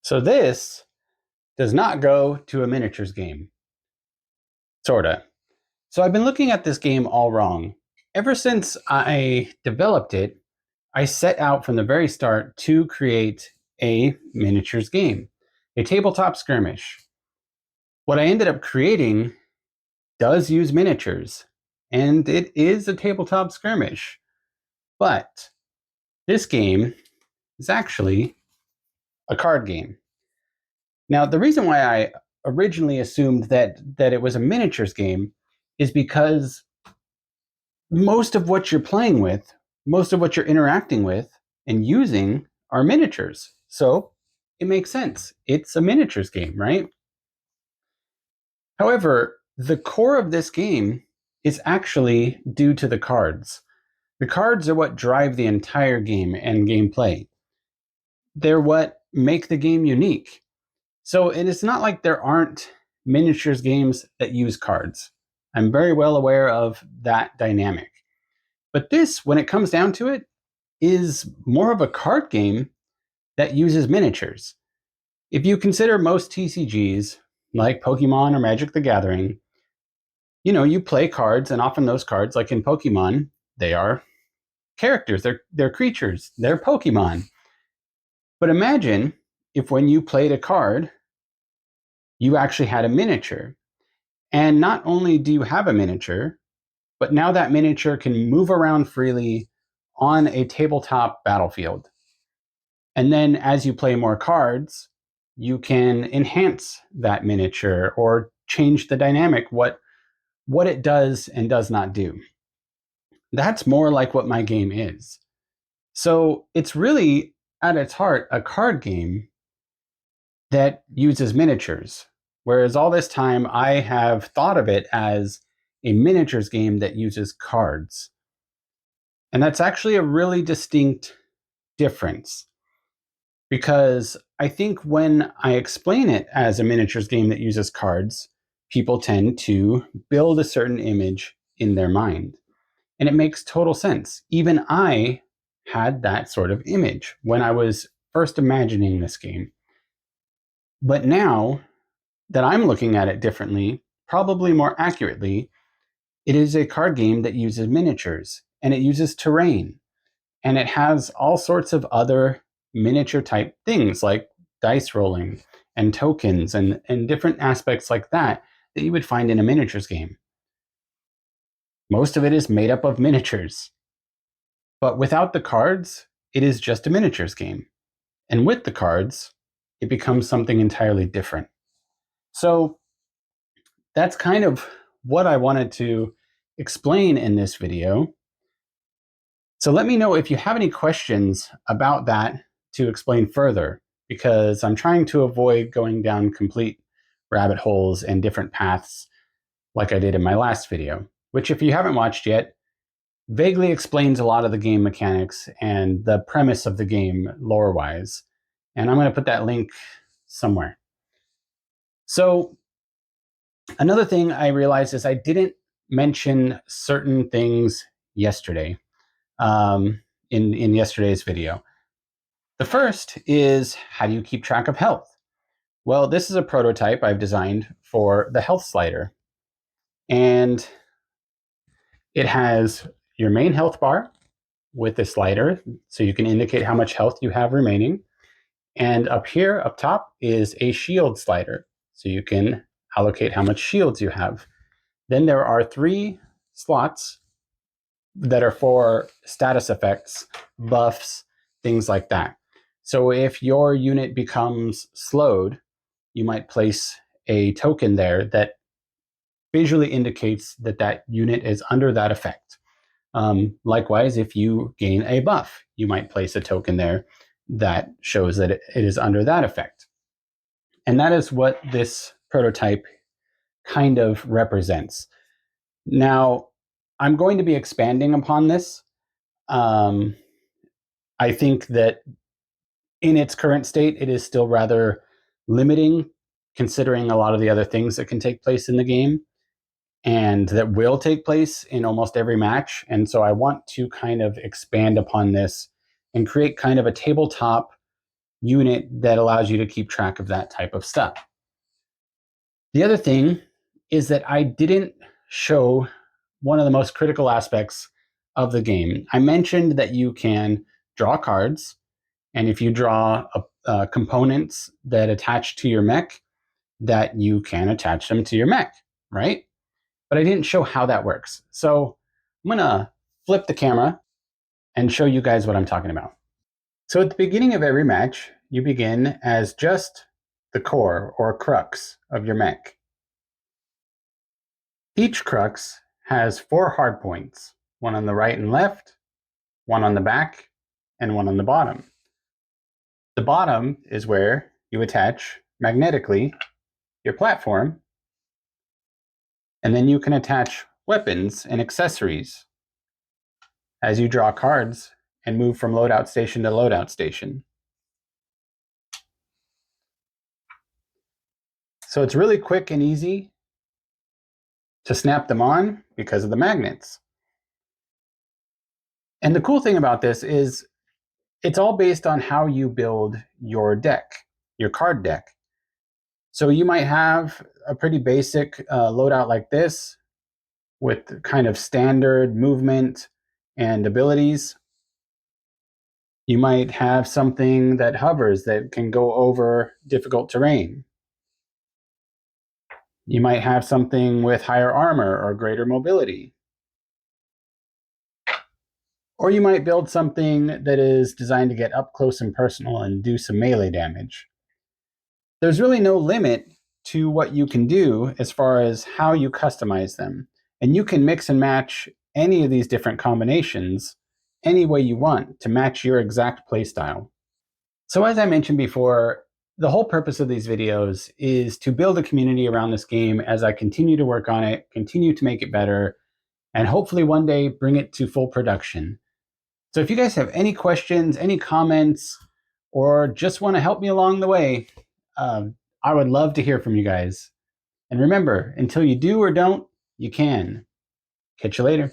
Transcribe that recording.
So this does not go to a miniatures game. Sorta. So I've been looking at this game all wrong. Ever since I developed it, I set out from the very start to create a miniatures game, a tabletop skirmish. What I ended up creating does use miniatures, and it is a tabletop skirmish. But this game is actually a card game. Now, the reason why I originally assumed that it was a miniatures game is because most of what you're playing with, most of what you're interacting with and using are miniatures. So it makes sense. It's a miniatures game, right? However, the core of this game is actually due to the cards. The cards are what drive the entire game and gameplay. They're what make the game unique. So it is not like there aren't miniatures games that use cards. I'm very well aware of that dynamic. But this, when it comes down to it, is more of a card game that uses miniatures. If you consider most TCGs, like Pokemon or Magic the Gathering, you play cards, and often those cards, like in Pokemon, they are characters, they're creatures, they're Pokemon. But imagine if when you played a card, you actually had a miniature. And not only do you have a miniature, but now that miniature can move around freely on a tabletop battlefield. And then as you play more cards, you can enhance that miniature or change the dynamic, what it does and does not do. That's more like what my game is. So it's really, at its heart, a card game that uses miniatures. Whereas all this time, I have thought of it as a miniatures game that uses cards. And that's actually a really distinct difference. Because I think when I explain it as a miniatures game that uses cards, people tend to build a certain image in their mind. And it makes total sense. Even I had that sort of image when I was first imagining this game. But now that I'm looking at it differently, probably more accurately, it is a card game that uses miniatures and it uses terrain. And it has all sorts of other miniature type things like dice rolling and tokens and different aspects like that that you would find in a miniatures game. Most of it is made up of miniatures. But without the cards, it is just a miniatures game. And with the cards, it becomes something entirely different. So that's kind of what I wanted to explain in this video. So let me know if you have any questions about that to explain further, because I'm trying to avoid going down complete rabbit holes and different paths like I did in my last video, which, if you haven't watched yet, vaguely explains a lot of the game mechanics and the premise of the game lore-wise. And I'm going to put that link somewhere. So another thing I realized is I didn't mention certain things yesterday in yesterday's video. The first is, how do you keep track of health? Well, this is a prototype I've designed for the health slider. And it has your main health bar with the slider, so you can indicate how much health you have remaining. And up here, up top, is a shield slider, so you can allocate how much shields you have. Then there are 3 slots that are for status effects, buffs, things like that. So if your unit becomes slowed, you might place a token there that visually indicates that that unit is under that effect. Likewise, if you gain a buff, you might place a token there that shows that it is under that effect. And that is what this prototype kind of represents. Now, I'm going to be expanding upon this. I think that in its current state, it is still rather limiting, considering a lot of the other things that can take place in the game and that will take place in almost every match. And so I want to kind of expand upon this and create kind of a tabletop unit that allows you to keep track of that type of stuff. The other thing is that I didn't show one of the most critical aspects of the game. I mentioned that you can draw cards, and if you draw components that attach to your mech, that you can attach them to your mech, right? But I didn't show how that works. So I'm gonna flip the camera and show you guys what I'm talking about. So at the beginning of every match, you begin as just the core or crux of your mech. Each crux has 4 hard points, one on the right and left, one on the back, and one on the bottom. The bottom is where you attach magnetically your platform, and then you can attach weapons and accessories as you draw cards and move from loadout station to loadout station. So it's really quick and easy to snap them on because of the magnets. And the cool thing about this is it's all based on how you build your deck, your card deck. So you might have a pretty basic loadout like this with kind of standard movement and abilities. You might have something that hovers that can go over difficult terrain. You might have something with higher armor or greater mobility. Or you might build something that is designed to get up close and personal and do some melee damage. There's really no limit to what you can do as far as how you customize them. And you can mix and match any of these different combinations any way you want to match your exact playstyle. So as I mentioned before, the whole purpose of these videos is to build a community around this game as I continue to work on it, continue to make it better, and hopefully one day bring it to full production. So if you guys have any questions, any comments, or just want to help me along the way, I would love to hear from you guys. And remember, until you do or don't, you can. Catch you later.